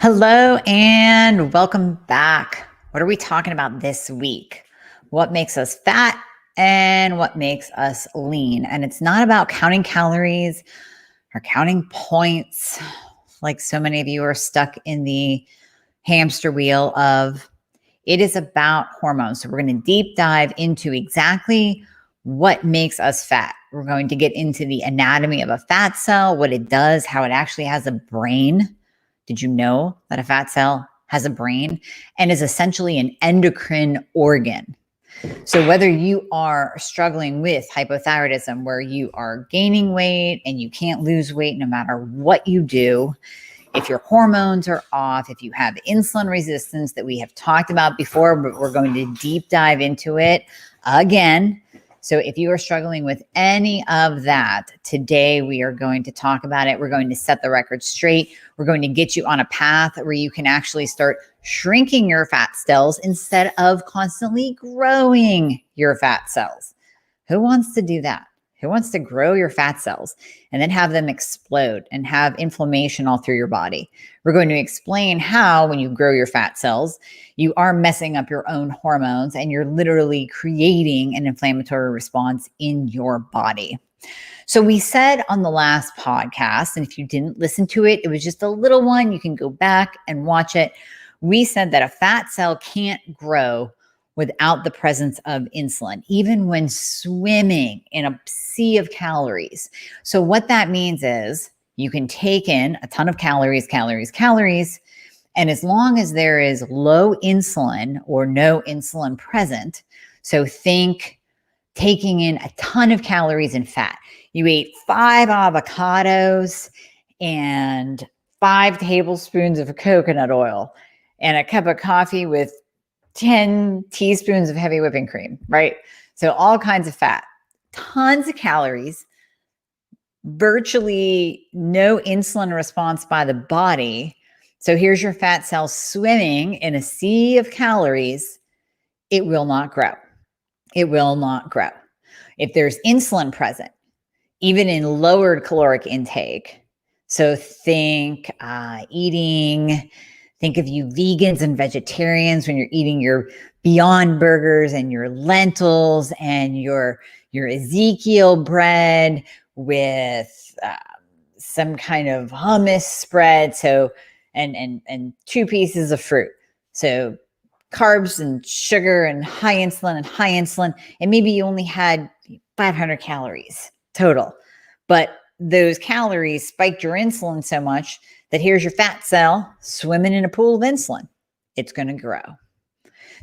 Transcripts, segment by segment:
Hello and welcome back. What are we talking about this week? What makes us fat and what makes us lean? And it's not about counting calories or counting points, like so many of you are stuck in the hamster wheel of. It is about hormones. So we're going to deep dive into exactly what makes us fat. We're going to get into the anatomy of a fat cell, what it does, how it actually has a brain. Did you know that a fat cell has a brain and is essentially an endocrine organ? So whether you are struggling with hypothyroidism, where you are gaining weight and you can't lose weight no matter what you do, if your hormones are off, if you have insulin resistance that we have talked about before, but we're going to deep dive into it again. So if you are struggling with any of that, today we are going to talk about it. We're going to set the record straight. We're going to get you on a path where you can actually start shrinking your fat cells instead of constantly growing your fat cells. Who wants to do that? Who wants to grow your fat cells and then have them explode and have inflammation all through your body? We're going to explain how, when you grow your fat cells, you are messing up your own hormones and you're literally creating an inflammatory response in your body. So we said on the last podcast, and if you didn't listen to it, it was just a little one. You can go back and watch it. We said that a fat cell can't grow without the presence of insulin, even when swimming in a sea of calories. So what that means is you can take in a ton of calories, and as long as there is low insulin or no insulin present, so think taking in a ton of calories and fat. You ate 5 avocados and 5 tablespoons of coconut oil and a cup of coffee with 10 teaspoons of heavy whipping cream, right? So all kinds of fat, tons of calories, virtually no insulin response by the body. So here's your fat cell swimming in a sea of calories. It will not grow. It will not grow. If there's insulin present, even in lowered caloric intake, so think think of you vegans and vegetarians when you're eating your Beyond Burgers and your lentils and your Ezekiel bread with some kind of hummus spread. So, and 2 pieces of fruit. So carbs and sugar and high insulin. And maybe you only had 500 calories total, but those calories spiked your insulin so much that here's your fat cell swimming in a pool of insulin. It's going to grow.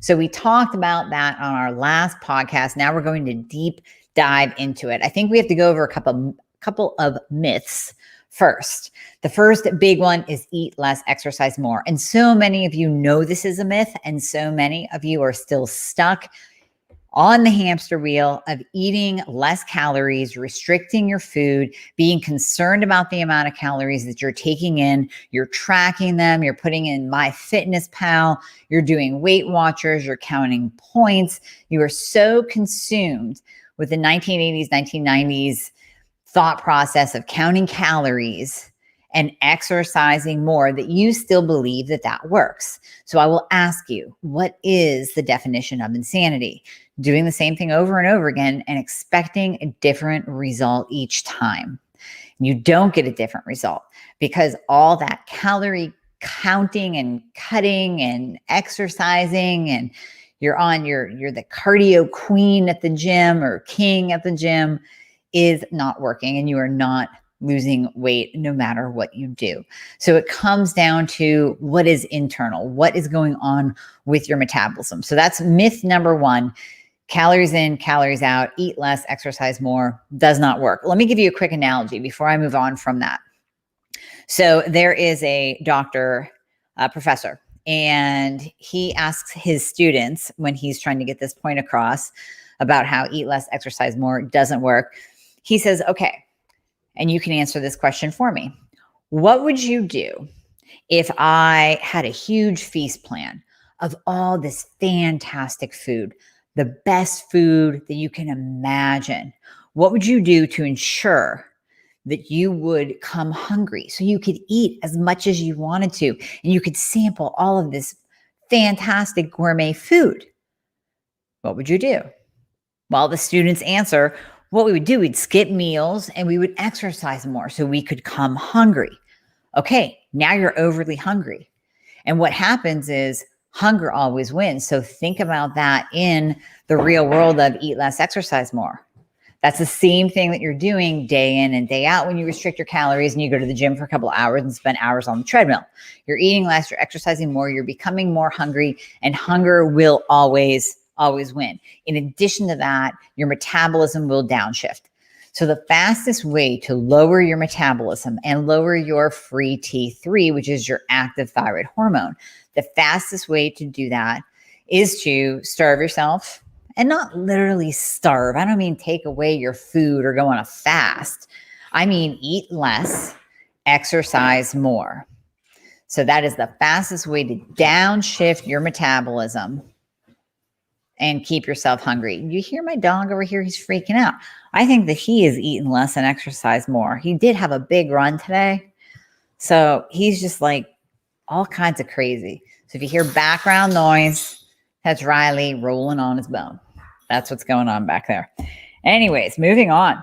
So we talked about that on our last podcast. Now we're going to deep dive into it. I think we have to go over a couple of myths first. The first big one is eat less, exercise more. And so many of you know this is a myth, and so many of you are still stuck on the hamster wheel of eating less calories, restricting your food, being concerned about the amount of calories that you're taking in. You're tracking them. You're putting in MyFitnessPal. You're doing Weight Watchers. You're counting points. You are so consumed with the 1980s, 1990s thought process of counting calories and exercising more that you still believe that that works. So I will ask you, what is the definition of insanity? Doing the same thing over and over again and expecting a different result each time. You don't get a different result because all that calorie counting and cutting and exercising, and you're the cardio queen at the gym or king at the gym, is not working, and you are not losing weight no matter what you do. So it comes down to what is internal, what is going on with your metabolism. So that's myth number 1. Calories in, calories out, eat less, exercise more, does not work. Let me give you a quick analogy before I move on from that. So there is a doctor, a professor, and he asks his students when he's trying to get this point across about how eat less, exercise more doesn't work. He says, okay, and you can answer this question for me. What would you do if I had a huge feast plan of all this fantastic food, the best food that you can imagine? What would you do to ensure that you would come hungry so you could eat as much as you wanted to, and you could sample all of this fantastic gourmet food, what would you do? Well, the students answer, what we would do, we'd skip meals and we would exercise more so we could come hungry. Okay, now you're overly hungry. And what happens is hunger always wins. So think about that in the real world of eat less, exercise more. That's the same thing that you're doing day in and day out when you restrict your calories and you go to the gym for a couple of hours and spend hours on the treadmill. You're eating less, you're exercising more, you're becoming more hungry, and hunger will always win. In addition to that, your metabolism will downshift. So the fastest way to lower your metabolism and lower your free T3, which is your active thyroid hormone, the fastest way to do that is to starve yourself. And not literally starve. I don't mean take away your food or go on a fast. I mean eat less, exercise more. So that is the fastest way to downshift your metabolism and keep yourself hungry. You hear my dog over here? He's freaking out. I think that he is eating less and exercise more. He did have a big run today. So he's just like all kinds of crazy. So if you hear background noise, that's Riley rolling on his bone. That's what's going on back there. Anyways, moving on.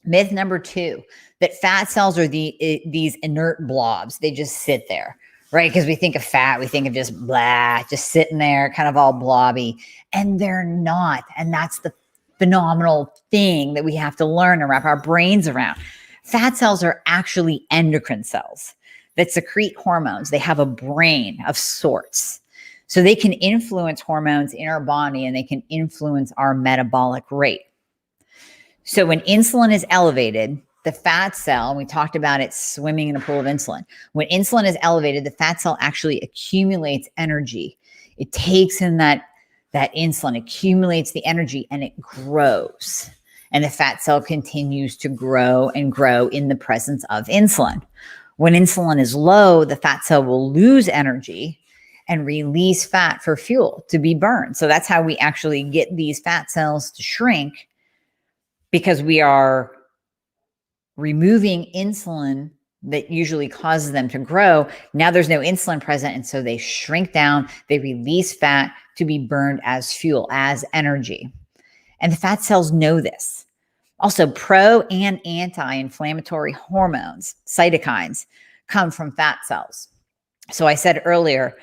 Myth number 2, that fat cells are these inert blobs. They just sit there, right? Because we think of fat, we think of just blah, just sitting there, kind of all blobby. And they're not. And that's the phenomenal thing that we have to learn and wrap our brains around. Fat cells are actually endocrine cells that secrete hormones. They have a brain of sorts. So they can influence hormones in our body and they can influence our metabolic rate. So when insulin is elevated, the fat cell, and we talked about it swimming in a pool of insulin. When insulin is elevated, the fat cell actually accumulates energy. It takes in that insulin, accumulates the energy, and it grows. And the fat cell continues to grow and grow in the presence of insulin. When insulin is low, the fat cell will lose energy and release fat for fuel to be burned. So that's how we actually get these fat cells to shrink, because we are removing insulin that usually causes them to grow. Now there's no insulin present, and so they shrink down, they release fat to be burned as fuel, as energy. And the fat cells know this. Also, pro and anti-inflammatory hormones, cytokines, come from fat cells. So I said earlier,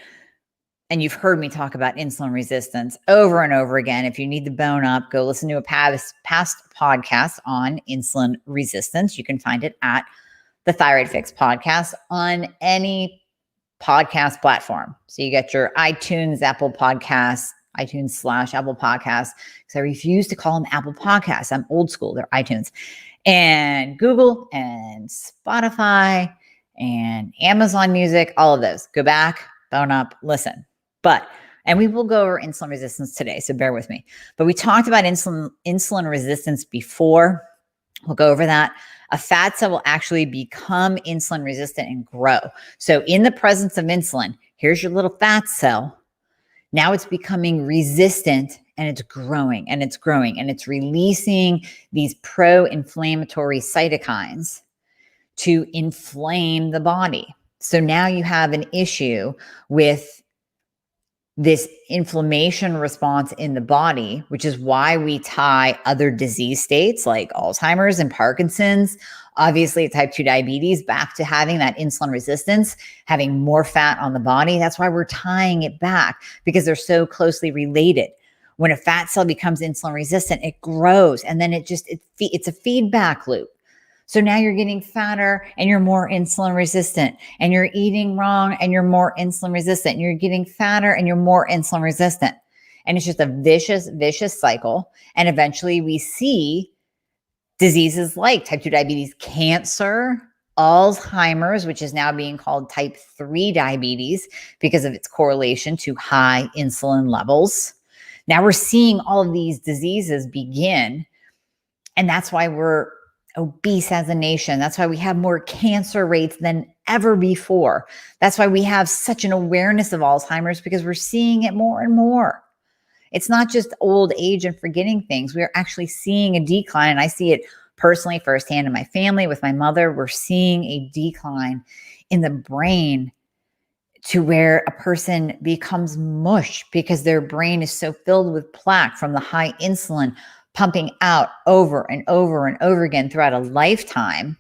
and you've heard me talk about insulin resistance over and over again. If you need to bone up, go listen to a past podcast on insulin resistance. You can find it at the Thyroid Fix podcast on any podcast platform. So you get your iTunes, Apple Podcasts, iTunes/Apple Podcasts, because I refuse to call them Apple Podcasts. I'm old school. They're iTunes. And Google and Spotify and Amazon Music, all of those. Go back, bone up, listen. And we will go over insulin resistance today, so bear with me. But we talked about insulin resistance before. We'll go over that. A fat cell will actually become insulin resistant and grow. So in the presence of insulin, here's your little fat cell. Now it's becoming resistant and it's growing and it's growing and it's releasing these pro-inflammatory cytokines to inflame the body. So now you have an issue with this inflammation response in the body, which is why we tie other disease states like Alzheimer's and Parkinson's, obviously type 2 diabetes, back to having that insulin resistance, having more fat on the body. That's why we're tying it back, because they're so closely related. When a fat cell becomes insulin resistant, it grows, and then it's a feedback loop. So now you're getting fatter and you're more insulin resistant, and you're eating wrong and you're more insulin resistant. And you're getting fatter and you're more insulin resistant. And it's just a vicious cycle. And eventually we see diseases like type 2 diabetes, cancer, Alzheimer's, which is now being called type 3 diabetes because of its correlation to high insulin levels. Now we're seeing all of these diseases begin. And that's why we're obese as a nation. That's why we have more cancer rates than ever before. That's why we have such an awareness of Alzheimer's, because we're seeing it more and more. It's not just old age and forgetting things. We're actually seeing a decline, and I see it personally, firsthand in my family, with my mother, we're seeing a decline in the brain to where a person becomes mush because their brain is so filled with plaque from the high insulin pumping out over and over and over again throughout a lifetime,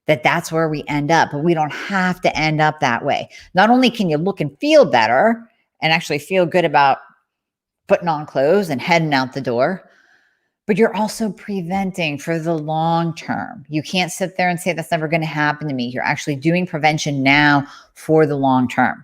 that's where we end up. But we don't have to end up that way. Not only can you look and feel better and actually feel good about putting on clothes and heading out the door, but you're also preventing for the long term. You can't sit there and say that's never going to happen to me. You're actually doing prevention now for the long term.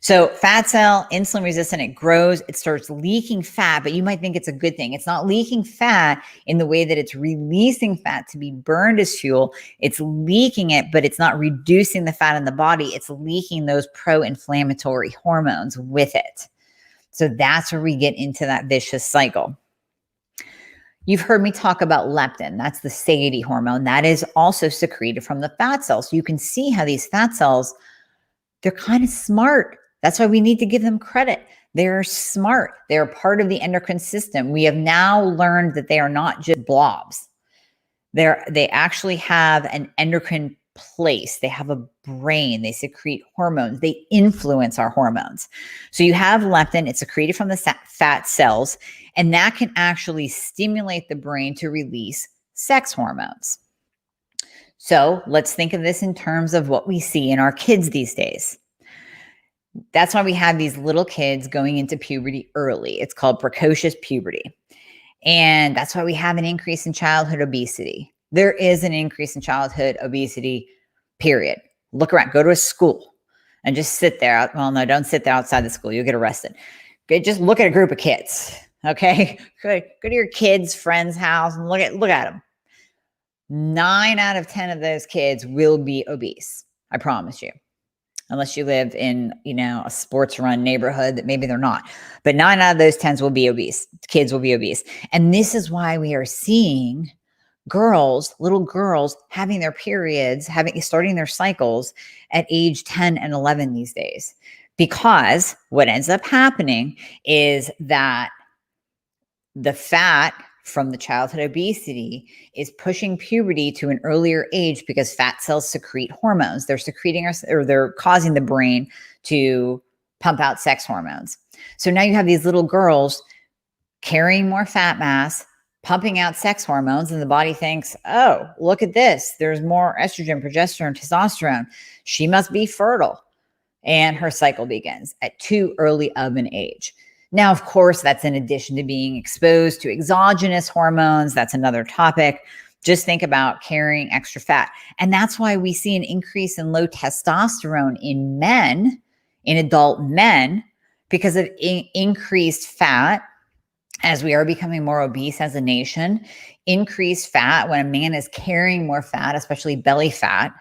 So fat cell, insulin resistant, it grows, it starts leaking fat, but you might think it's a good thing. It's not leaking fat in the way that it's releasing fat to be burned as fuel. It's leaking it, but it's not reducing the fat in the body. It's leaking those pro-inflammatory hormones with it. So that's where we get into that vicious cycle. You've heard me talk about leptin. That's the satiety hormone. That is also secreted from the fat cells. So you can see how these fat cells, they're kind of smart. That's why we need to give them credit. They're smart. They're part of the endocrine system. We have now learned that they are not just blobs. They actually have an endocrine place. They have a brain. They secrete hormones. They influence our hormones. So you have leptin. It's secreted from the fat cells, and that can actually stimulate the brain to release sex hormones. So let's think of this in terms of what we see in our kids these days. That's why we have these little kids going into puberty early. It's called precocious puberty. And that's why we have an increase in childhood obesity. There is an increase in childhood obesity, period. Look around, go to a school and just sit there. Well, no, don't sit there outside the school. You'll get arrested. Just look at a group of kids, okay? Go to your kid's friend's house and look at them. 9 out of 10 of those kids will be obese. I promise you. Unless you live in, a sports run neighborhood that maybe they're not. But 9 out of those 10 will be obese. Kids will be obese. And this is why we are seeing little girls having their periods, starting their cycles at age 10 and 11 these days. Because what ends up happening is that the fat from the childhood obesity is pushing puberty to an earlier age because fat cells secrete hormones. They're causing the brain to pump out sex hormones. So now you have these little girls carrying more fat mass, pumping out sex hormones, and the body thinks, oh, look at this. There's more estrogen, progesterone, testosterone. She must be fertile. And her cycle begins at too early of an age. Now, of course, that's in addition to being exposed to exogenous hormones. That's another topic. Just think about carrying extra fat. And that's why we see an increase in low testosterone in men, in adult men, because of increased fat as we are becoming more obese as a nation. Increased fat, when a man is carrying more fat, especially belly fat,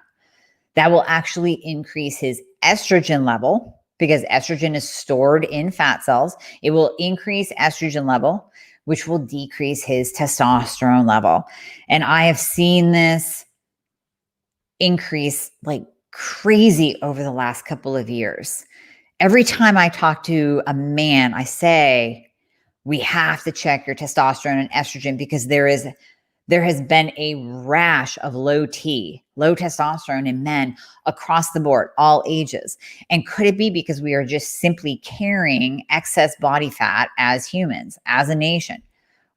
that will actually increase his estrogen level, because estrogen is stored in fat cells. It will increase estrogen level, which will decrease his testosterone level. And I have seen this increase like crazy over the last couple of years. Every time I talk to a man, I say, we have to check your testosterone and estrogen because there has been a rash of low testosterone in men across the board, all ages. And could it be because we are just simply carrying excess body fat as humans, as a nation?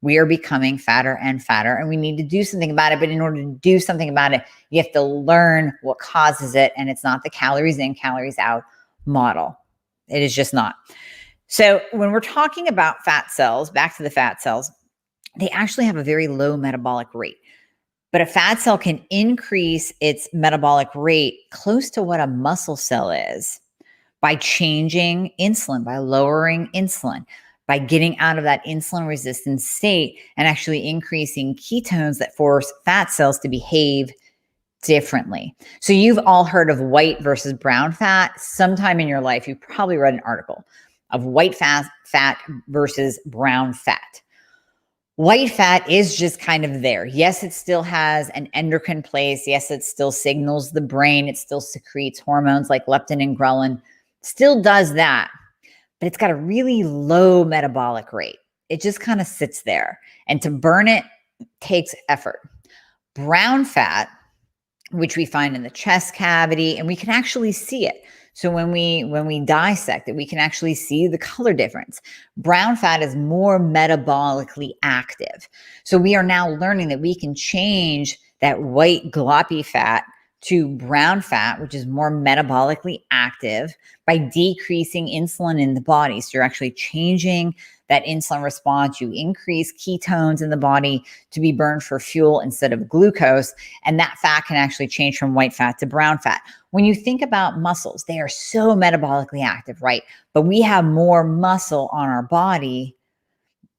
We are becoming fatter and fatter, and we need to do something about it. But in order to do something about it, you have to learn what causes it. And it's not the calories in, calories out model. It is just not. So when we're talking about fat cells, back to the fat cells, they actually have a very low metabolic rate. But a fat cell can increase its metabolic rate close to what a muscle cell is by changing insulin, by lowering insulin, by getting out of that insulin resistant state and actually increasing ketones that force fat cells to behave differently. So you've all heard of white versus brown fat. Sometime in your life, you've probably read an article of white fat versus brown fat. White fat is just kind of there. Yes, it still has an endocrine place. Yes, it still signals the brain. It still secretes hormones like leptin and ghrelin. Still does that, but it's got a really low metabolic rate. It just kind of sits there. And to burn it takes effort. Brown fat, which we find in the chest cavity, and we can actually see it. So when we dissect it, we can actually see the color difference. Brown fat is more metabolically active. So we are now learning that we can change that white gloppy fat to brown fat, which is more metabolically active, by decreasing insulin in the body. So you're actually changing that insulin response. You increase ketones in the body to be burned for fuel instead of glucose. And that fat can actually change from white fat to brown fat. When you think about muscles, they are so metabolically active, right? But we have more muscle on our body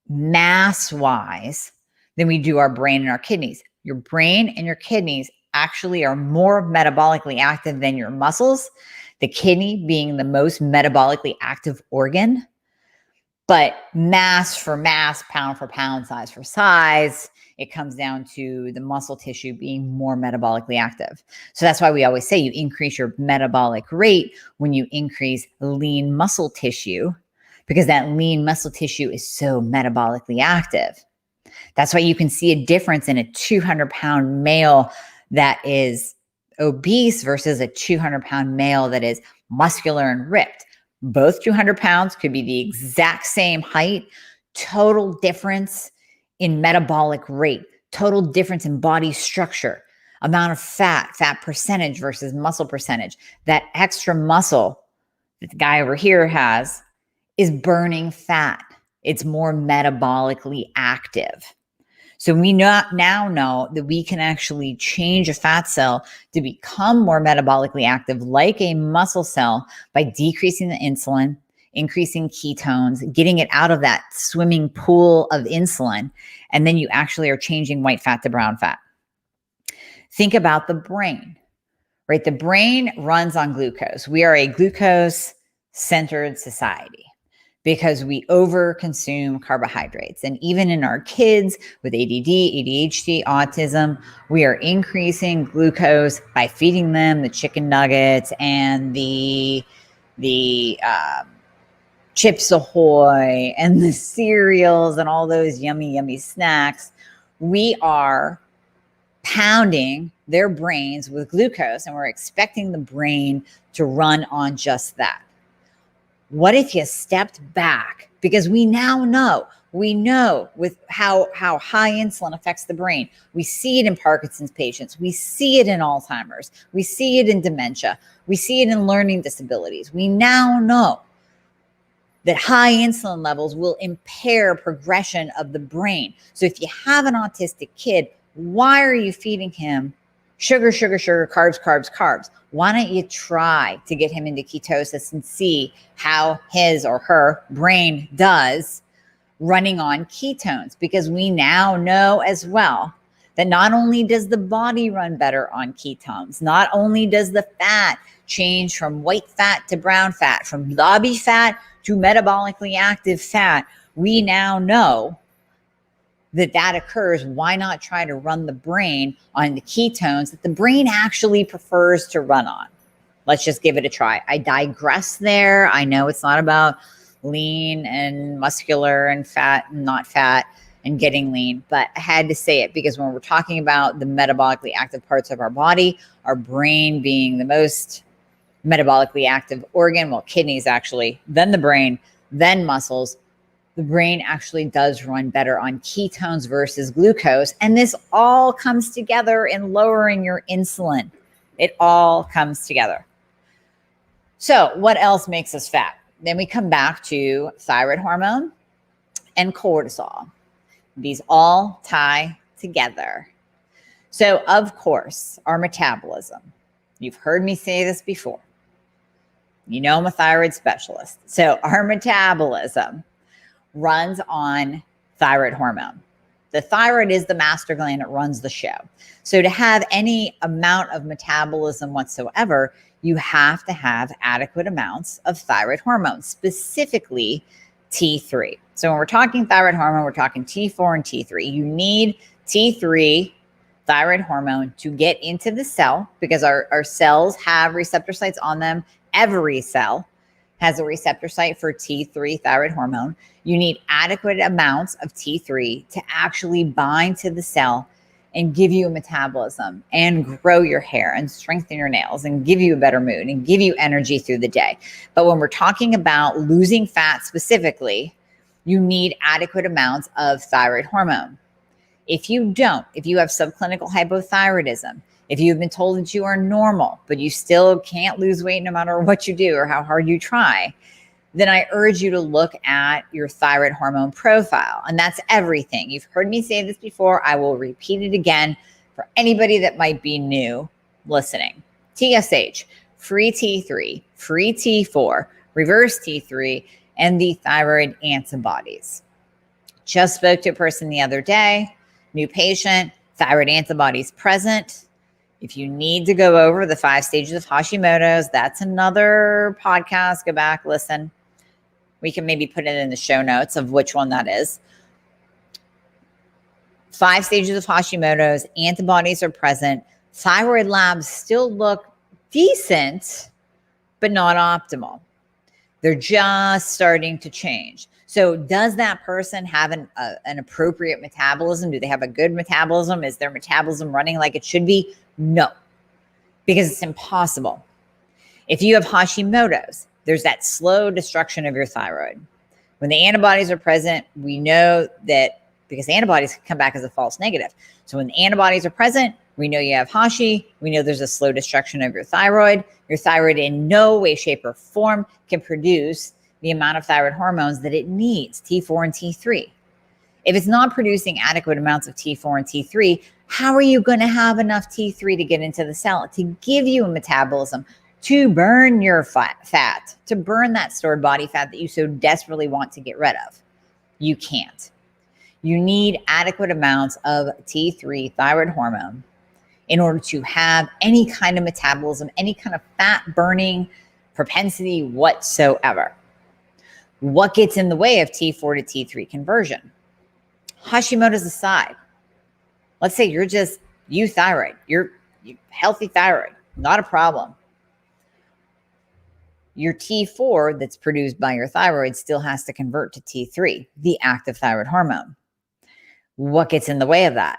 mass-wise than we do our brain and our kidneys. Your brain and your kidneys actually are more metabolically active than your muscles, the kidney being the most metabolically active organ. But mass for mass, pound for pound, size for size, it comes down to the muscle tissue being more metabolically active. So that's why we always say you increase your metabolic rate when you increase lean muscle tissue, because that lean muscle tissue is so metabolically active. That's why you can see a difference in a 200-pound male that is obese versus a 200-pound male that is muscular and ripped. Both 200 pounds could be the exact same height, total difference in metabolic rate, total difference in body structure, amount of fat percentage versus muscle percentage. That extra muscle that the guy over here has is burning fat. It's more metabolically active. So we now know that we can actually change a fat cell to become more metabolically active like a muscle cell by decreasing the insulin, increasing ketones, getting it out of that swimming pool of insulin, and then you actually are changing white fat to brown fat. Think about the brain, right? The brain runs on glucose. We are a glucose-centered society, because we overconsume carbohydrates. And even in our kids with ADD, ADHD, autism, we are increasing glucose by feeding them the chicken nuggets and the Chips Ahoy and the cereals and all those yummy, yummy snacks. We are pounding their brains with glucose, and we're expecting the brain to run on just that. What if you stepped back? Because we know with how high insulin affects the brain. We see it in Parkinson's patients. We see it in Alzheimer's. We see it in dementia. We see it in learning disabilities. We now know that high insulin levels will impair progression of the brain. So if you have an autistic kid, why are you feeding him sugar, carbs? Why don't you try to get him into ketosis and see how his or her brain does running on ketones? Because we now know as well that not only does the body run better on ketones, not only does the fat change from white fat to brown fat, from blobby fat to metabolically active fat, we now know that occurs. Why not try to run the brain on the ketones that the brain actually prefers to run on? Let's just give it a try. I digress there. I know it's not about lean and muscular and fat and not fat and getting lean, but I had to say it because when we're talking about the metabolically active parts of our body, our brain being the most metabolically active organ, well, kidneys actually, then the brain, then muscles, the brain actually does run better on ketones versus glucose. And this all comes together in lowering your insulin. It all comes together. So what else makes us fat? Then we come back to thyroid hormone and cortisol. These all tie together. So of course, our metabolism. You've heard me say this before. You know I'm a thyroid specialist. So our metabolism runs on thyroid hormone. The thyroid is the master gland that runs the show. So to have any amount of metabolism whatsoever, you have to have adequate amounts of thyroid hormone, specifically T3. So when we're talking thyroid hormone, we're talking T4 and T3. You need T3 thyroid hormone to get into the cell because our cells have receptor sites on them, every cell. has a receptor site for T3 thyroid hormone. You need adequate amounts of T3 to actually bind to the cell and give you a metabolism and grow your hair and strengthen your nails and give you a better mood and give you energy through the day. But when we're talking about losing fat specifically, you need adequate amounts of thyroid hormone. If you don't, if you have subclinical hypothyroidism, if you've been told that you are normal, but you still can't lose weight no matter what you do or how hard you try, then I urge you to look at your thyroid hormone profile. And that's everything. You've heard me say this before. I will repeat it again for anybody that might be new listening. TSH, free T3, free T4, reverse T3, and the thyroid antibodies. Just spoke to a person the other day, new patient, thyroid antibodies present. If you need to go over the 5 stages of Hashimoto's, that's another podcast. Go back, listen. We can maybe put it in the show notes of which one that is. 5 stages of Hashimoto's, antibodies are present. Thyroid labs still look decent, but not optimal. They're just starting to change. So does that person have an appropriate metabolism? Do they have a good metabolism? Is their metabolism running like it should be? No, because it's impossible. If you have Hashimoto's, there's that slow destruction of your thyroid. When the antibodies are present, we know that because antibodies can come back as a false negative. So when the antibodies are present, we know you have Hashi. We know there's a slow destruction of your thyroid. Your thyroid in no way, shape, or form can produce the amount of thyroid hormones that it needs, T4 and T3. If it's not producing adequate amounts of T4 and T3, how are you going to have enough T3 to get into the cell to give you a metabolism to burn your fat, to burn that stored body fat that you so desperately want to get rid of? You can't. You need adequate amounts of T3 thyroid hormone in order to have any kind of metabolism, any kind of fat burning propensity whatsoever. What gets in the way of T4 to T3 conversion? Hashimoto's aside, let's say you're just euthyroid, you're healthy thyroid, not a problem. Your T4 that's produced by your thyroid still has to convert to T3, the active thyroid hormone. What gets in the way of that?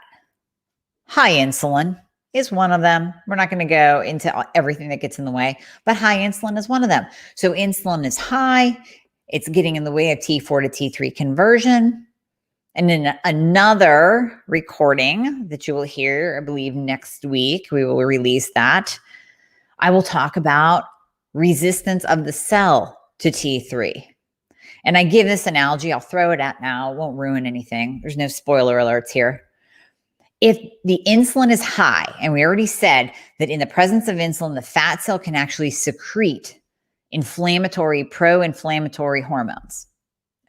High insulin is one of them. We're not going to go into everything that gets in the way, but high insulin is one of them. So insulin is high. It's getting in the way of T4 to T3 conversion. And in another recording that you will hear, I believe next week, we will release that. I will talk about resistance of the cell to T3. And I give this analogy, I'll throw it out now, it won't ruin anything. There's no spoiler alerts here. If the insulin is high, and we already said that in the presence of insulin, the fat cell can actually secrete inflammatory, pro-inflammatory hormones,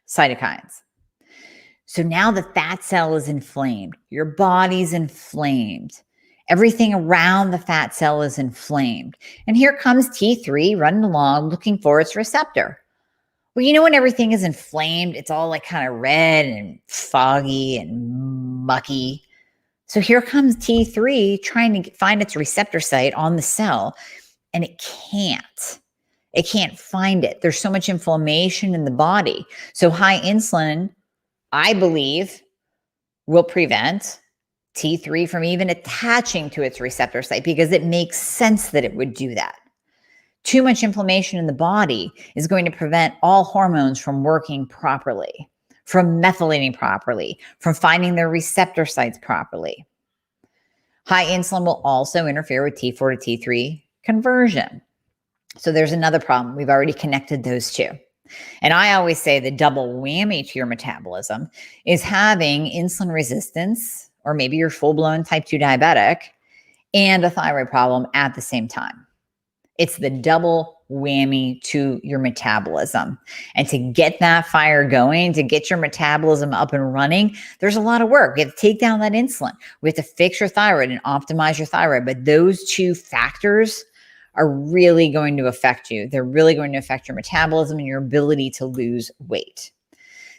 cytokines. So now the fat cell is inflamed. Your body's inflamed. Everything around the fat cell is inflamed. And here comes T3 running along looking for its receptor. Well, you know, when everything is inflamed, it's all like kind of red and foggy and mucky. So here comes T3 trying to find its receptor site on the cell, and it can't. It can't find it. There's so much inflammation in the body. So high insulin, I believe, will prevent T3 from even attaching to its receptor site because it makes sense that it would do that. Too much inflammation in the body is going to prevent all hormones from working properly, from methylating properly, from finding their receptor sites properly. High insulin will also interfere with T4 to T3 conversion. So there's another problem. We've already connected those two. And I always say the double whammy to your metabolism is having insulin resistance, or maybe you're full-blown type 2 diabetic, and a thyroid problem at the same time. It's the double whammy to your metabolism. And to get that fire going, to get your metabolism up and running, there's a lot of work. We have to take down that insulin. We have to fix your thyroid and optimize your thyroid. But those two factors are really going to affect you. They're really going to affect your metabolism and your ability to lose weight.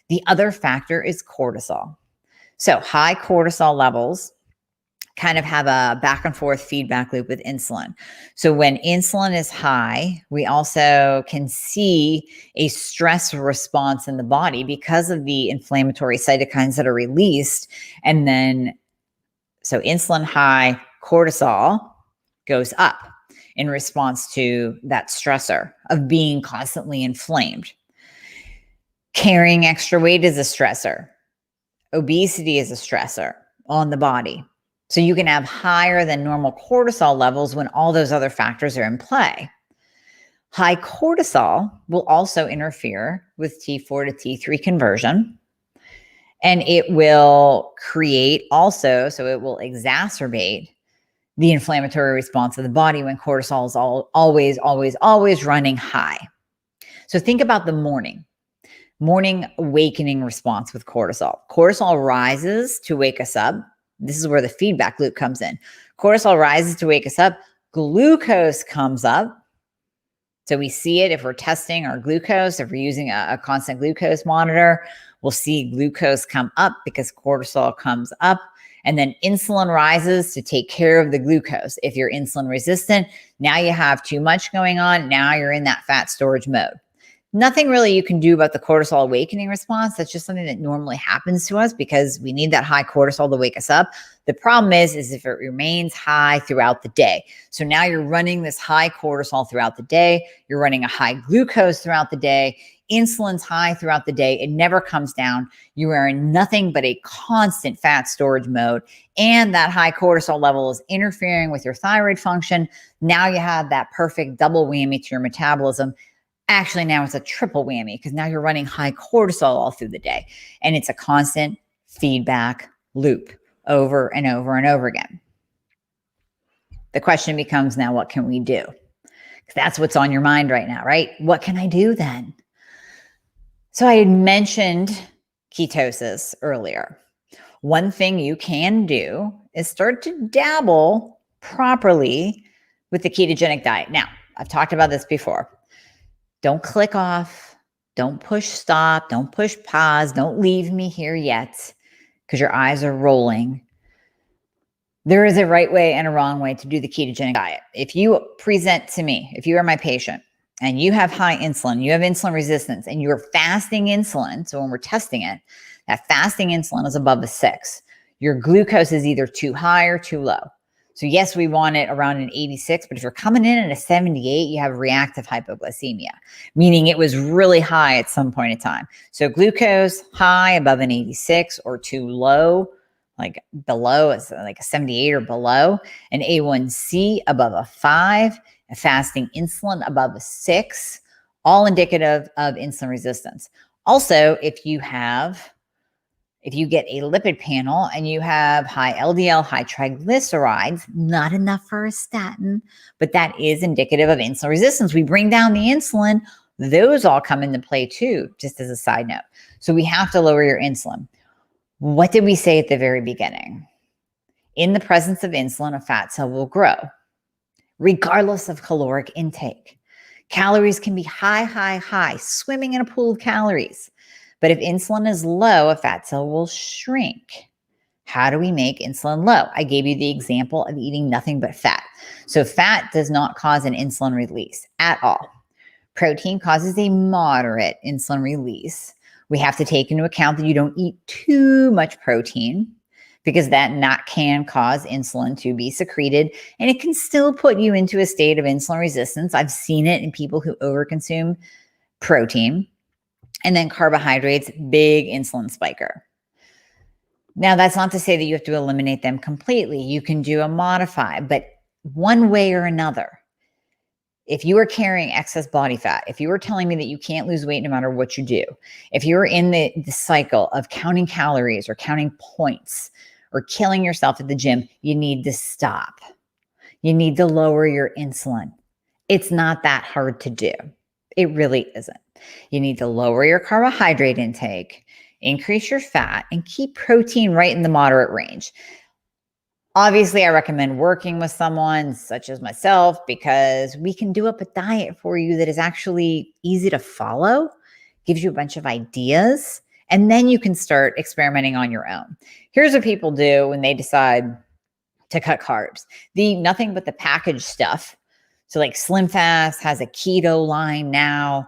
The other factor is cortisol. So high cortisol levels kind of have a back and forth feedback loop with insulin. So when insulin is high, we also can see a stress response in the body because of the inflammatory cytokines that are released. And then, so insulin high, cortisol goes up in response to that stressor of being constantly inflamed. Carrying extra weight is a stressor. Obesity is a stressor on the body. So you can have higher than normal cortisol levels when all those other factors are in play. High cortisol will also interfere with T4 to T3 conversion. And it will create also, so it will exacerbate the inflammatory response of the body when cortisol is always running high. So think about the morning awakening response with cortisol. Cortisol rises to wake us up. This is where the feedback loop comes in. Cortisol rises to wake us up. Glucose comes up. So we see it if we're testing our glucose, if we're using a constant glucose monitor, we'll see glucose come up because cortisol comes up. And then insulin rises to take care of the glucose. If you're insulin resistant, now you have too much going on. Now you're in that fat storage mode. Nothing really you can do about the cortisol awakening response. That's just something that normally happens to us because we need that high cortisol to wake us up. The problem is if it remains high throughout the day. So now you're running this high cortisol throughout the day. You're running a high glucose throughout the day. Insulin's high throughout the day. It never comes down. You are in nothing but a constant fat storage mode. And that high cortisol level is interfering with your thyroid function. Now you have that perfect double whammy to your metabolism. Actually, now it's a triple whammy because now you're running high cortisol all through the day. And it's a constant feedback loop over and over and over again. The question becomes now, what can we do? Because that's what's on your mind right now, right? What can I do then? So I had mentioned ketosis earlier. One thing you can do is start to dabble properly with the ketogenic diet. Now, I've talked about this before. Don't click off. Don't push stop. Don't push pause. Don't leave me here yet because your eyes are rolling. There is a right way and a wrong way to do the ketogenic diet. If you present to me, if you are my patient and you have high insulin, you have insulin resistance, and you're fasting insulin, so when we're testing it, that fasting insulin is above a 6. Your glucose is either too high or too low. So yes, we want it around an 86, but if you're coming in at a 78, you have reactive hypoglycemia, meaning it was really high at some point in time. So glucose high above an 86 or too low, like below, like a 78 or below, an A1C above a 5, a fasting insulin above a 6, all indicative of insulin resistance. Also, if you get a lipid panel and you have high LDL, high triglycerides, not enough for a statin, but that is indicative of insulin resistance. We bring down the insulin, those all come into play too, just as a side note. So we have to lower your insulin. What did we say at the very beginning? In the presence of insulin, a fat cell will grow, regardless of caloric intake. Calories can be high, swimming in a pool of calories. But if insulin is low, a fat cell will shrink. How do we make insulin low? I gave you the example of eating nothing but fat. So fat does not cause an insulin release at all. Protein causes a moderate insulin release. We have to take into account that you don't eat too much protein because that can cause insulin to be secreted, and it can still put you into a state of insulin resistance. I've seen it in people who overconsume protein. And then carbohydrates, big insulin spiker. Now, that's not to say that you have to eliminate them completely. You can do a modify, but one way or another, if you are carrying excess body fat, if you are telling me that you can't lose weight no matter what you do, if you're in the cycle of counting calories or counting points or killing yourself at the gym, you need to stop. You need to lower your insulin. It's not that hard to do. It really isn't. You need to lower your carbohydrate intake, increase your fat, and keep protein right in the moderate range. Obviously, I recommend working with someone such as myself because we can do up a diet for you that is actually easy to follow, gives you a bunch of ideas, and then you can start experimenting on your own. Here's what people do when they decide to cut carbs. Nothing but the packaged stuff. So like Slim Fast has a keto line now.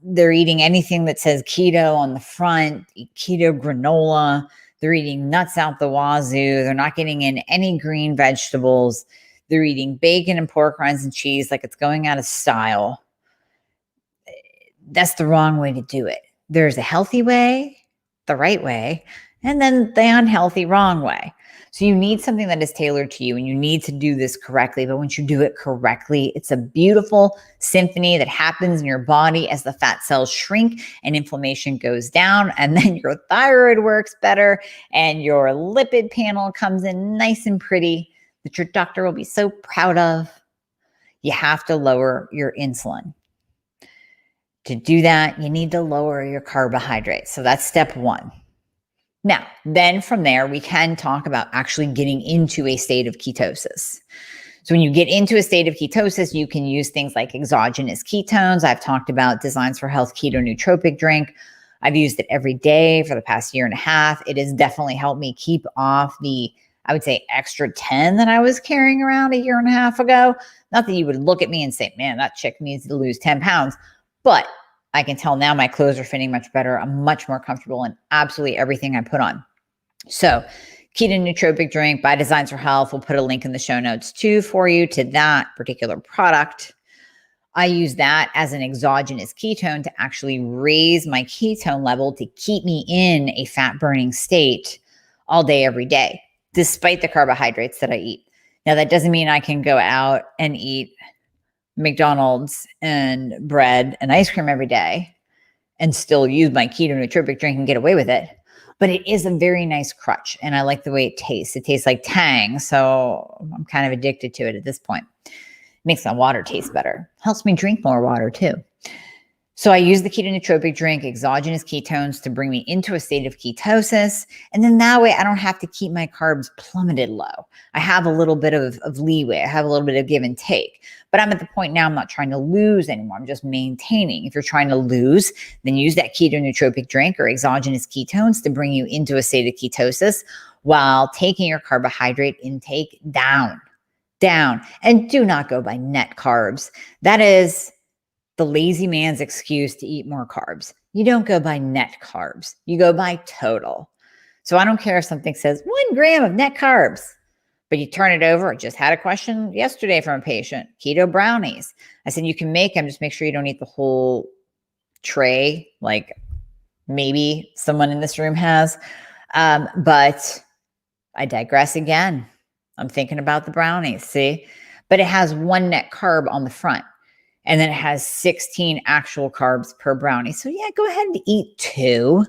They're eating anything that says keto on the front, keto granola. They're eating nuts out the wazoo. They're not getting in any green vegetables. They're eating bacon and pork rinds and cheese like it's going out of style. That's the wrong way to do it. There's a healthy way, the right way, and then the unhealthy wrong way. So you need something that is tailored to you, and you need to do this correctly. But once you do it correctly, it's a beautiful symphony that happens in your body as the fat cells shrink and inflammation goes down. And then your thyroid works better and your lipid panel comes in nice and pretty that your doctor will be so proud of. You have to lower your insulin. To do that, you need to lower your carbohydrates. So that's step one. Now, then from there, we can talk about actually getting into a state of ketosis. So when you get into a state of ketosis, you can use things like exogenous ketones. I've talked about Designs for Health Keto Nootropic Drink. I've used it every day for the past year and a half. It has definitely helped me keep off the, I would say, extra 10 that I was carrying around a year and a half ago. Not that you would look at me and say, man, that chick needs to lose 10 pounds. But I can tell now my clothes are fitting much better. I'm much more comfortable in absolutely everything I put on. So Keto Nootropic Drink by Designs for Health. We'll put a link in the show notes too for you to that particular product. I use that as an exogenous ketone to actually raise my ketone level to keep me in a fat burning state all day, every day, despite the carbohydrates that I eat. Now, that doesn't mean I can go out and eat McDonald's and bread and ice cream every day and still use my keto nootropic drink and get away with it. But it is a very nice crutch, and I like the way it tastes. It tastes like Tang, so I'm kind of addicted to it at this point. It makes my water taste better. Helps me drink more water too. So I use the keto nootropic drink, exogenous ketones, to bring me into a state of ketosis. And then that way I don't have to keep my carbs plummeted low. I have a little bit of leeway. I have a little bit of give and take. But I'm at the point now I'm not trying to lose anymore. I'm just maintaining. If you're trying to lose, then use that keto nootropic drink or exogenous ketones to bring you into a state of ketosis while taking your carbohydrate intake down. And do not go by net carbs. That is the lazy man's excuse to eat more carbs. You don't go by net carbs. You go by total. So I don't care if something says 1 gram of net carbs, but you turn it over. I just had a question yesterday from a patient, keto brownies. I said, you can make them, just make sure you don't eat the whole tray, like maybe someone in this room has. But I digress again. I'm thinking about the brownies, see? But it has 1 net carb on the front. And then it has 16 actual carbs per brownie. So yeah, go ahead and eat 2.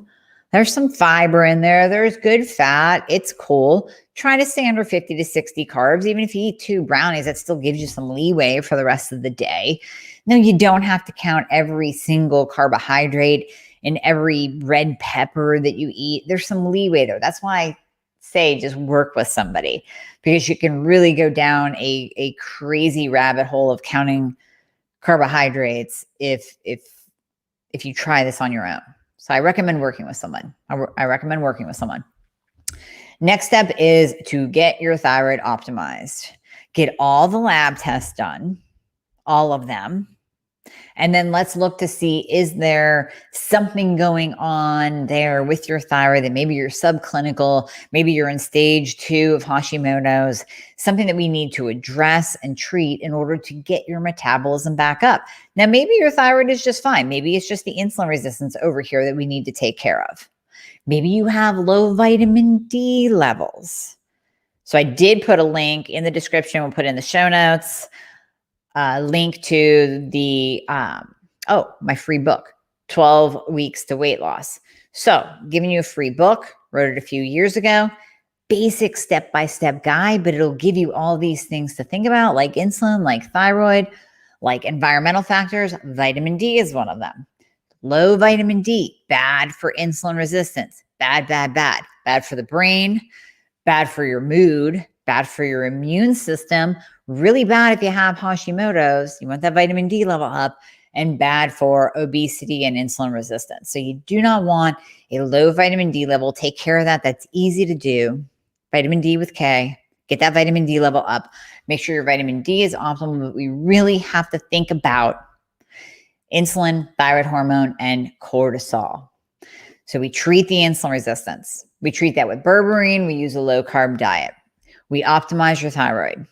There's some fiber in there. There's good fat. It's cool. Try to stay under 50 to 60 carbs. Even if you eat 2 brownies, that still gives you some leeway for the rest of the day. No, you don't have to count every single carbohydrate and every red pepper that you eat. There's some leeway there. That's why I say just work with somebody, because you can really go down a crazy rabbit hole of counting carbohydrates if you try this on your own. So I recommend working with someone. I recommend working with someone. Next step is to get your thyroid optimized. Get all the lab tests done, all of them. And then let's look to see, is there something going on there with your thyroid that maybe you're subclinical, maybe you're in stage 2 of Hashimoto's, something that we need to address and treat in order to get your metabolism back up. Now, maybe your thyroid is just fine. Maybe it's just the insulin resistance over here that we need to take care of. Maybe you have low vitamin D levels. So I did put a link in the description. We'll put it in the show notes. Link to the, my free book, 12 Weeks to Weight Loss. So giving you a free book, wrote it a few years ago, basic step-by-step guide, but it'll give you all these things to think about, like insulin, like thyroid, like environmental factors. Vitamin D is one of them. Low vitamin D, bad for insulin resistance, bad for the brain, bad for your mood, bad for your immune system, really bad if you have Hashimoto's. You want that vitamin D level up, and bad for obesity and insulin resistance. So you do not want a low vitamin D level. Take care of that. That's easy to do. Vitamin D with K. Get that vitamin D level up. Make sure your vitamin D is optimal, but we really have to think about insulin, thyroid hormone, and cortisol. So we treat the insulin resistance. We treat that with berberine. We use a low-carb diet. We optimize your thyroid.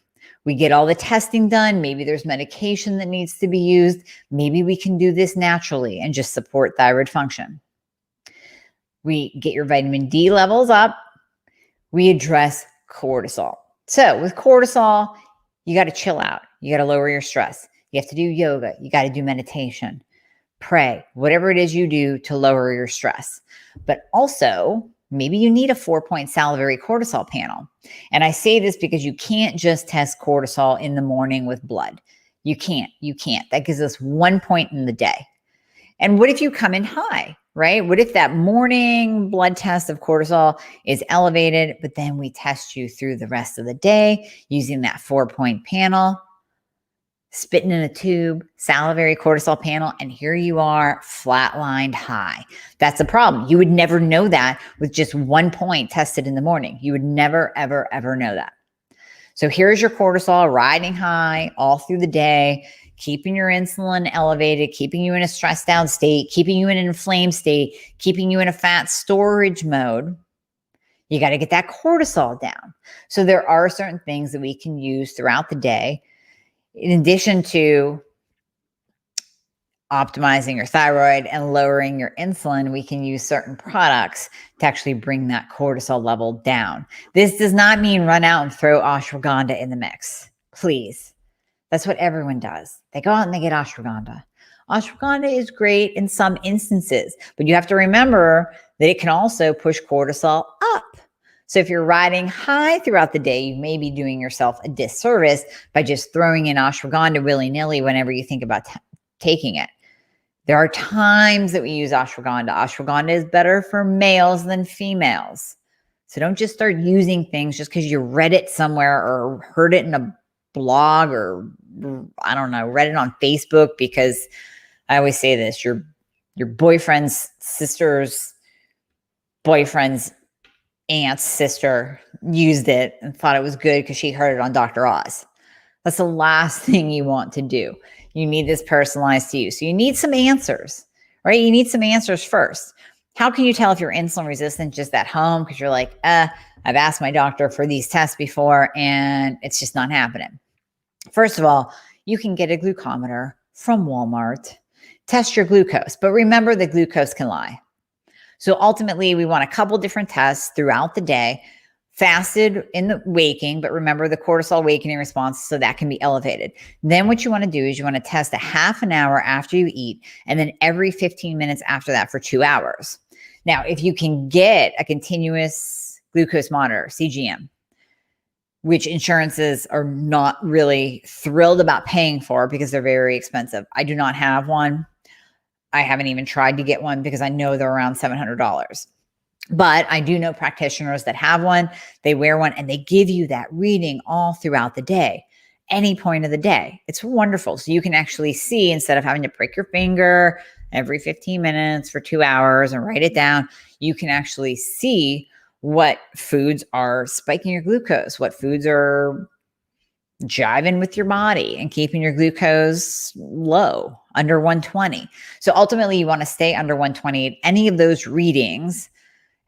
We get all the testing done. Maybe there's medication that needs to be used. Maybe we can do this naturally and just support thyroid function. We get your vitamin D levels up. We address cortisol. So with cortisol, you got to chill out. You got to lower your stress. You have to do yoga. You got to do meditation, pray, whatever it is you do to lower your stress. But also, maybe you need a 4-point salivary cortisol panel. And I say this because you can't just test cortisol in the morning with blood. You can't. That gives us 1 point in the day. And what if you come in high, right? What if that morning blood test of cortisol is elevated, but then we test you through the rest of the day using that 4-point panel, spitting in a tube, salivary cortisol panel, and here you are flatlined high. That's a problem. You would never know that with just 1 point tested in the morning. You would never, ever, ever know that. So here's your cortisol riding high all through the day, keeping your insulin elevated, keeping you in a stressed out state, keeping you in an inflamed state, keeping you in a fat storage mode. You got to get that cortisol down. So there are certain things that we can use throughout the day. In addition to optimizing your thyroid and lowering your insulin, we can use certain products to actually bring that cortisol level down. This does not mean run out and throw ashwagandha in the mix. Please. That's what everyone does. They go out and they get ashwagandha. Ashwagandha is great in some instances, but you have to remember that it can also push cortisol up. So if you're riding high throughout the day, you may be doing yourself a disservice by just throwing in ashwagandha willy-nilly whenever you think about taking it. There are times that we use ashwagandha. Ashwagandha is better for males than females. So don't just start using things just because you read it somewhere or heard it in a blog or, I don't know, read it on Facebook, because I always say this, your boyfriend's sister's boyfriend's aunt's sister used it and thought it was good because she heard it on Dr. Oz. That's the last thing you want to do. You need this personalized to you. So you need some answers, right? You need some answers first. How can you tell if you're insulin resistant just at home? Because you're like, I've asked my doctor for these tests before and it's just not happening. First of all, you can get a glucometer from Walmart, test your glucose, but remember that glucose can lie. So ultimately, we want a couple different tests throughout the day, fasted in the waking, but remember the cortisol awakening response, so that can be elevated. Then what you want to do is you want to test a half an hour after you eat, and then every 15 minutes after that for 2 hours. Now, if you can get a continuous glucose monitor, CGM, which insurances are not really thrilled about paying for because they're very expensive. I do not have one. I haven't even tried to get one because I know they're around $700. But I do know practitioners that have one. They wear one and they give you that reading all throughout the day, any point of the day. It's wonderful. So you can actually see, instead of having to prick your finger every 15 minutes for 2 hours and write it down, you can actually see what foods are spiking your glucose, what foods are jiving with your body and keeping your glucose low, under 120. So ultimately, you want to stay under 120 at any of those readings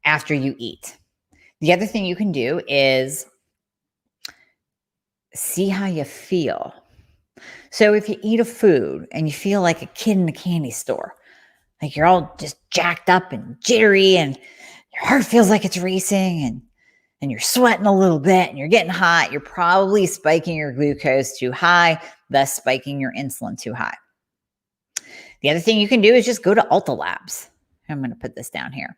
after you eat. The other thing you can do is see how you feel. So if you eat a food and you feel like a kid in a candy store, like you're all just jacked up and jittery and your heart feels like it's racing and you're sweating a little bit and you're getting hot, you're probably spiking your glucose too high, thus spiking your insulin too high. The other thing you can do is just go to Ulta Labs. I'm going to put this down here.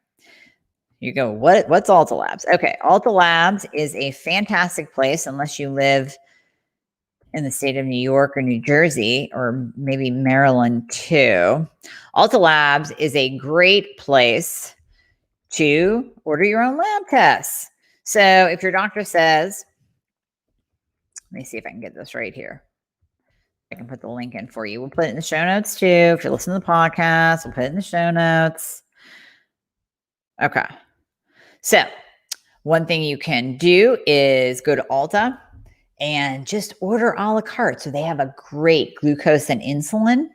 You go, what's Ulta Labs? Okay, Ulta Labs is a fantastic place, unless you live in the state of New York or New Jersey, or maybe Maryland too. Ulta Labs is a great place to order your own lab tests. So if your doctor says, let me see if I can get this right here. I can put the link in for you. We'll put it in the show notes too. If you're listening to the podcast, we'll put it in the show notes. Okay. So One thing you can do is go to Ulta and just order a la carte. So they have a great glucose and insulin.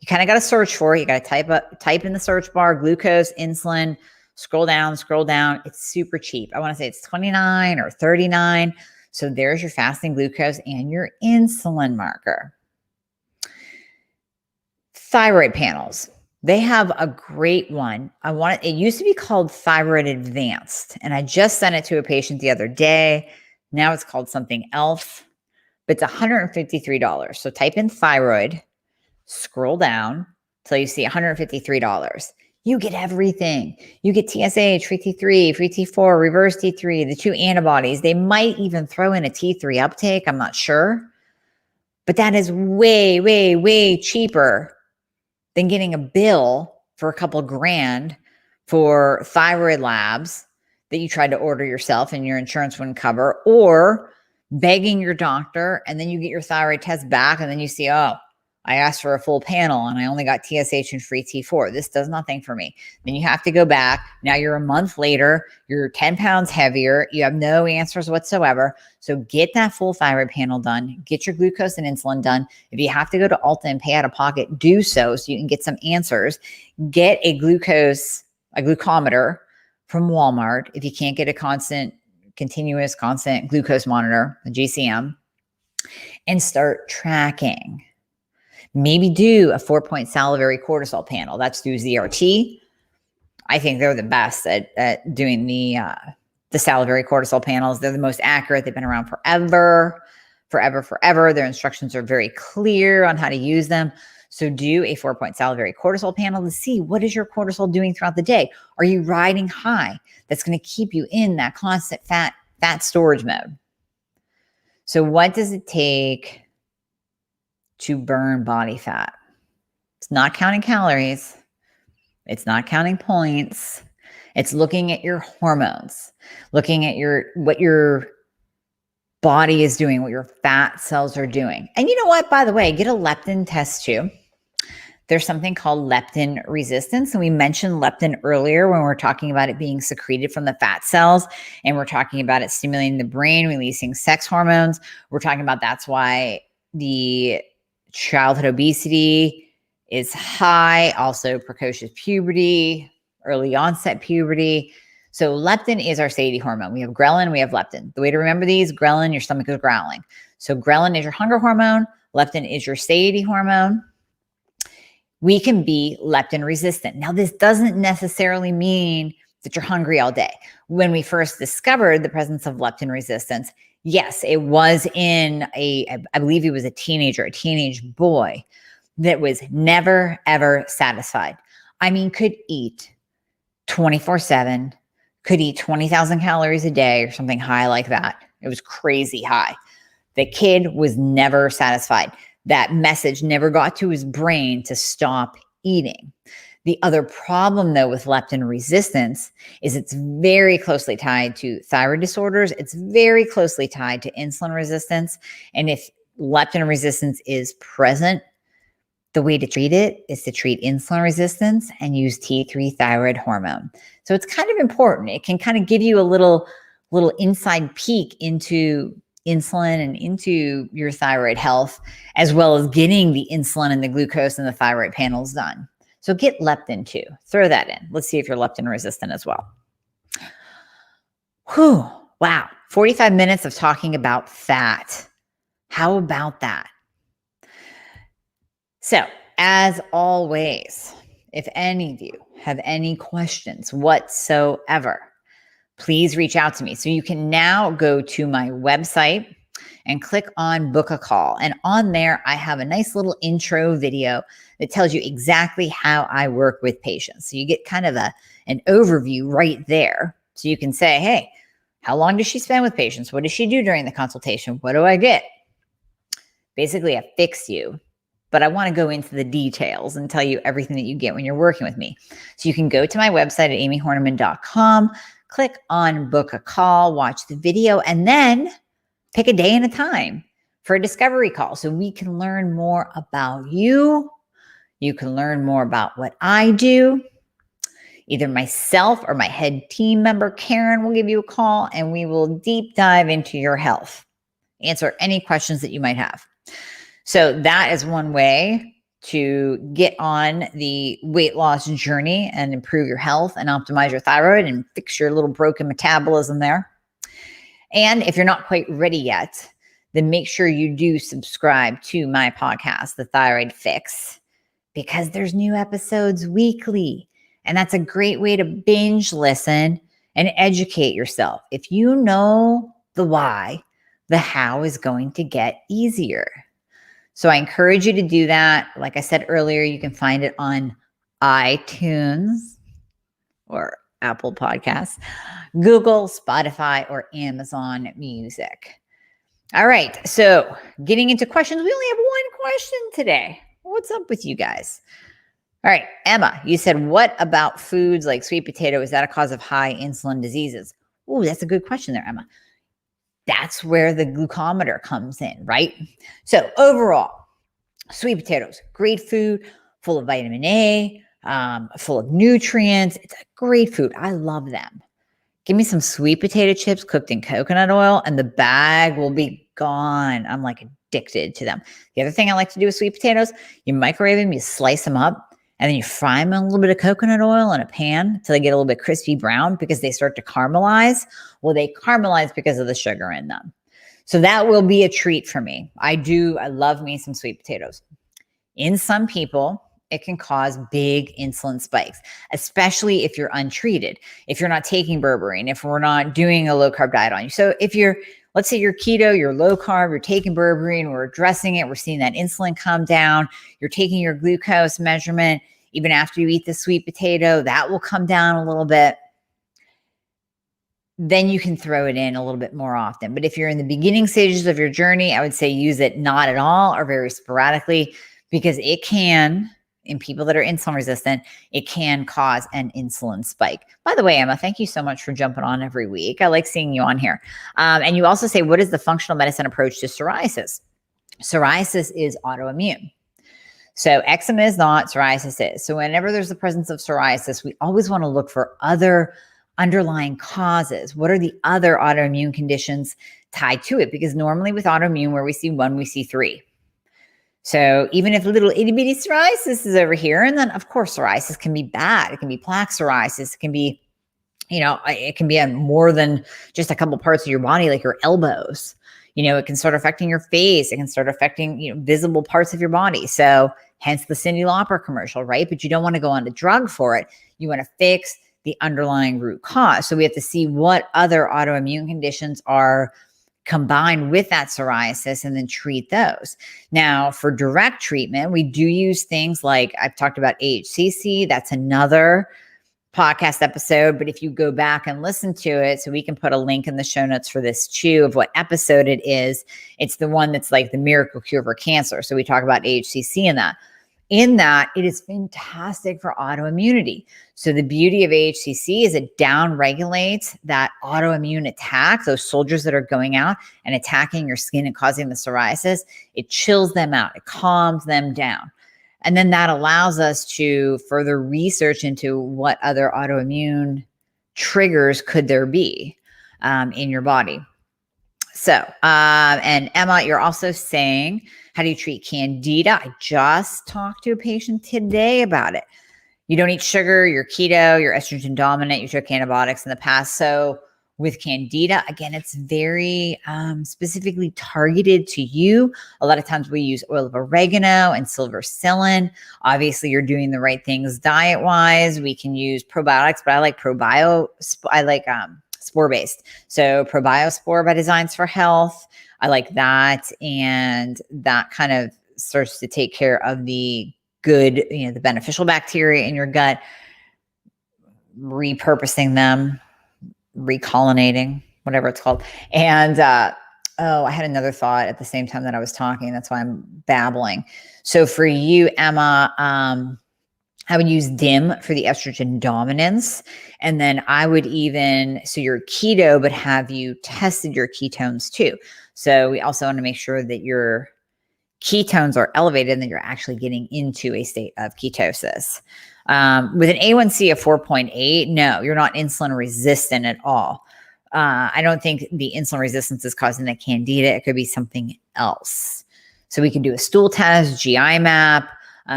You kind of got to search for it. You got to type in the search bar, glucose, insulin, scroll down. It's super cheap. I want to say it's $29 or $39. So there's your fasting glucose and your insulin marker. Thyroid panels. They have a great one. It used to be called Thyroid Advanced, and I just sent it to a patient the other day. Now it's called something else, but it's $153. So type in thyroid, scroll down till you see $153. You get everything. You get TSH, free T3, free T4, reverse T3, the 2 antibodies. They might even throw in a T3 uptake. I'm not sure. But that is way, way, way cheaper than getting a bill for a couple grand for thyroid labs that you tried to order yourself and your insurance wouldn't cover, or begging your doctor and then you get your thyroid test back and then you see, oh, I asked for a full panel and I only got TSH and free T4. This does nothing for me. Then you have to go back. Now you're a month later, you're 10 pounds heavier. You have no answers whatsoever. So get that full thyroid panel done. Get your glucose and insulin done. If you have to go to Ulta and pay out of pocket, do so you can get some answers. Get a glucometer from Walmart. If you can't get a continuous glucose monitor, a GCM, and start tracking. Maybe do a 4-point salivary cortisol panel. That's through ZRT. I think they're the best at doing the salivary cortisol panels. They're the most accurate. They've been around forever. Their instructions are very clear on how to use them. So do a 4-point salivary cortisol panel to see what is your cortisol doing throughout the day. Are you riding high? That's going to keep you in that constant fat storage mode. So what does it take to burn body fat? It's not counting calories. It's not counting points. It's looking at your hormones, looking at what your body is doing, what your fat cells are doing. And you know what, by the way, get a leptin test too. There's something called leptin resistance. And we mentioned leptin earlier when we were talking about it being secreted from the fat cells. And we're talking about it stimulating the brain, releasing sex hormones. We're talking about that's why the childhood obesity is high, also precocious puberty, early onset puberty. So leptin is our satiety hormone. We have ghrelin, we have leptin. The way to remember these, ghrelin, your stomach is growling. So ghrelin is your hunger hormone. Leptin is your satiety hormone. We can be leptin resistant. Now, this doesn't necessarily mean that you're hungry all day. When we first discovered the presence of leptin resistance, yes, it was in I believe he was a teenage boy that was never, ever satisfied. I mean, could eat 24/7, could eat 20,000 calories a day or something high like that. It was crazy high. The kid was never satisfied. That message never got to his brain to stop eating. The other problem, though, with leptin resistance is it's very closely tied to thyroid disorders. It's very closely tied to insulin resistance. And if leptin resistance is present, the way to treat it is to treat insulin resistance and use T3 thyroid hormone. So it's kind of important. It can kind of give you a little inside peek into insulin and into your thyroid health, as well as getting the insulin and the glucose and the thyroid panels done. So get leptin too. Throw that in. Let's see if you're leptin resistant as well. Whew. Wow. 45 minutes of talking about fat. How about that? So, as always, if any of you have any questions whatsoever, please reach out to me. So you can now go to my website and click on book a call. And on there, I have a nice little intro video that tells you exactly how I work with patients. So you get kind of an overview right there. So you can say, hey, how long does she spend with patients? What does she do during the consultation? What do I get? Basically, I fix you. But I want to go into the details and tell you everything that you get when you're working with me. So you can go to my website at amiehornaman.com, click on book a call, watch the video, and then pick a day and a time for a discovery call so we can learn more about you. You can learn more about what I do. Either myself or my head team member, Karen, will give you a call and we will deep dive into your health, answer any questions that you might have. So that is one way to get on the weight loss journey and improve your health and optimize your thyroid and fix your little broken metabolism there. And if you're not quite ready yet, then make sure you do subscribe to my podcast, The Thyroid Fix, because there's new episodes weekly. And that's a great way to binge listen and educate yourself. If you know the why, the how is going to get easier. So I encourage you to do that. Like I said earlier, you can find it on iTunes or Apple Podcasts, Google, Spotify, or Amazon Music. All right. So getting into questions, we only have one question today. What's up with you guys? All right. Emma, you said, what about foods like sweet potato? Is that a cause of high insulin diseases? Oh, that's a good question there, Emma. That's where the glucometer comes in, right? So overall, sweet potatoes, great food, full of vitamin A, full of nutrients. It's a great food. I love them. Give me some sweet potato chips cooked in coconut oil and the bag will be gone. I'm like addicted to them. The other thing I like to do with sweet potatoes, you microwave them, you slice them up, and then you fry them in a little bit of coconut oil in a pan until they get a little bit crispy brown because they start to caramelize. Well, they caramelize because of the sugar in them. So that will be a treat for me. I love me some sweet potatoes. In some people, it can cause big insulin spikes, especially if you're untreated, if you're not taking berberine, if we're not doing a low carb diet on you. So if let's say you're keto, you're low carb, you're taking berberine, we're addressing it, we're seeing that insulin come down, you're taking your glucose measurement, even after you eat the sweet potato, that will come down a little bit. Then you can throw it in a little bit more often. But if you're in the beginning stages of your journey, I would say use it not at all or very sporadically, because it can, in people that are insulin resistant, it can cause an insulin spike. By the way, Emma, thank you so much for jumping on every week. I like seeing you on here. And you also say, what is the functional medicine approach to psoriasis? Psoriasis is autoimmune. So eczema is not, psoriasis is. So whenever there's the presence of psoriasis, we always want to look for other underlying causes. What are the other autoimmune conditions tied to it? Because normally with autoimmune, where we see one, we see three. So even if little itty bitty psoriasis is over here, and then of course psoriasis can be bad. It can be plaque psoriasis. It can be, it can be on more than just a couple parts of your body, like your elbows. It can start affecting your face. It can start affecting, visible parts of your body. So hence the Cyndi Lauper commercial, right? But you don't want to go on a drug for it. You want to fix the underlying root cause. So we have to see what other autoimmune conditions are combined with that psoriasis and then treat those. Now, for direct treatment, we do use things like I've talked about AHCC. That's another podcast episode, but if you go back and listen to it, so we can put a link in the show notes for this too of what episode it is. It's the one that's like the miracle cure for cancer. So we talk about AHCC in that. In that, it is fantastic for autoimmunity. So the beauty of AHCC is it downregulates that autoimmune attack, those soldiers that are going out and attacking your skin and causing the psoriasis. It chills them out. It calms them down. And then that allows us to further research into what other autoimmune triggers could there be in your body. So, and Emma, you're also saying, how do you treat candida? I just talked to a patient today about it. You don't eat sugar, you're keto, you're estrogen dominant, you took antibiotics in the past. So with candida, again, it's very specifically targeted to you. A lot of times we use oil of oregano and silver psyllium. Obviously, you're doing the right things diet-wise. We can use probiotics, but I like spore-based. So ProbioSpore by Designs for Health. I like that. And that kind of starts to take care of the good, the beneficial bacteria in your gut, repurposing them, recollinating, whatever it's called. And, I had another thought at the same time that I was talking. That's why I'm babbling. So for you, Emma, I would use DIM for the estrogen dominance. And then I would so you're keto, but have you tested your ketones too? So we also want to make sure that you're ketones are elevated, then you're actually getting into a state of ketosis. With an A1C of 4.8, no, you're not insulin resistant at all. I don't think the insulin resistance is causing the candida. It could be something else. So we can do a stool test, GI map.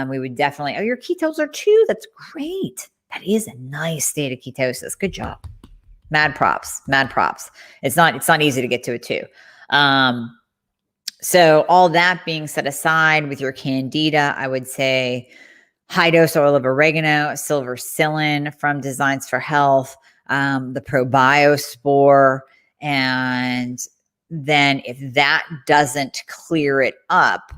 We would definitely, your ketones are 2. That's great. That is a nice state of ketosis. Good job. Mad props. It's not easy to get to a 2. So all that being set aside, with your candida, I would say high dose oil of oregano, silver psyllin from Designs for Health, the probiospore. And then if that doesn't clear it up,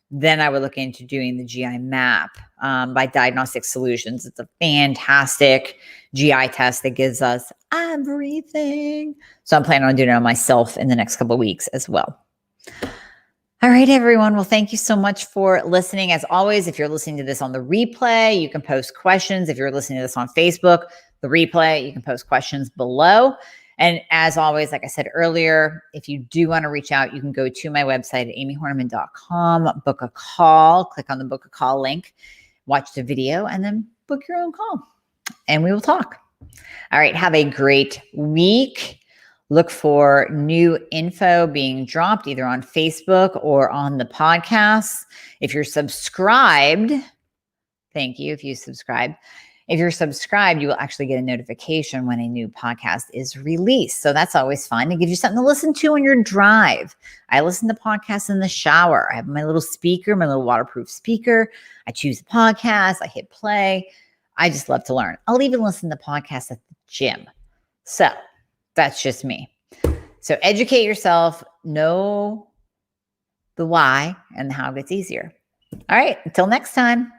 then I would look into doing the GI map by Diagnostic Solutions. It's a fantastic GI test that gives us everything. So I'm planning on doing it on myself in the next couple of weeks as well. All right, everyone. Well, thank you so much for listening. As always, if you're listening to this on the replay, you can post questions. If you're listening to this on Facebook, the replay, you can post questions below. And as always, like I said earlier, if you do want to reach out, you can go to my website at amiehornaman.com, book a call, click on the book a call link, watch the video, and then book your own call, and we will talk. All right. Have a great week. Look for new info being dropped either on Facebook or on the podcast. If you're subscribed, thank you. If you subscribe, you will actually get a notification when a new podcast is released. So that's always fun. It gives you something to listen to on your drive. I listen to podcasts in the shower. I have my little speaker, my little waterproof speaker. I choose a podcast. I hit play. I just love to learn. I'll even listen to podcasts at the gym. So that's just me. So educate yourself, know the why, and how it gets easier. All right, until next time.